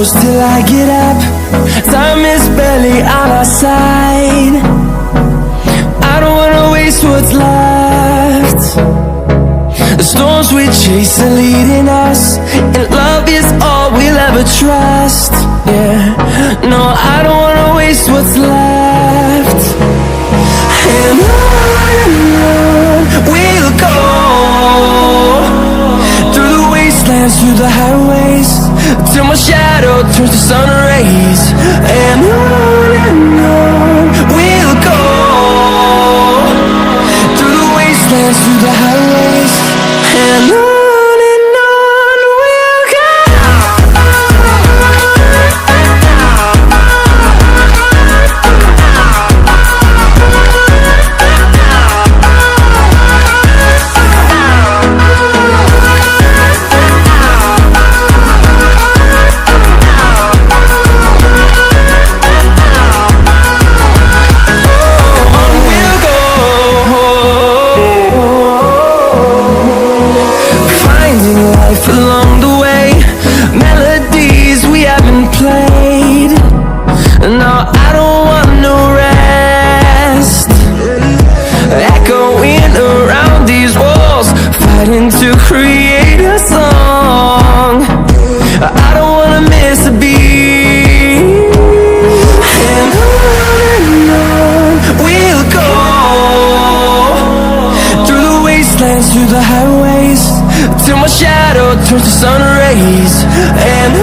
close till I get up. Time is barely on our side. I don't wanna waste what's left. The storms we chase are leading us, and love is all we'll ever trust. Yeah, no, I don't wanna waste what's left. And on we'll go, through the wastelands, through the highways, till my shadow turns to sun rays. And on we'll go, through the wastelands, through the highways, and on we'll go. Along the way, melodies we haven't played. No, I don't want no rest. Echoing around these walls, fighting to create a song. I don't wanna miss a beat. And on we'll go, through the wastelands, through the highways, till my shadow turns to sun rays. And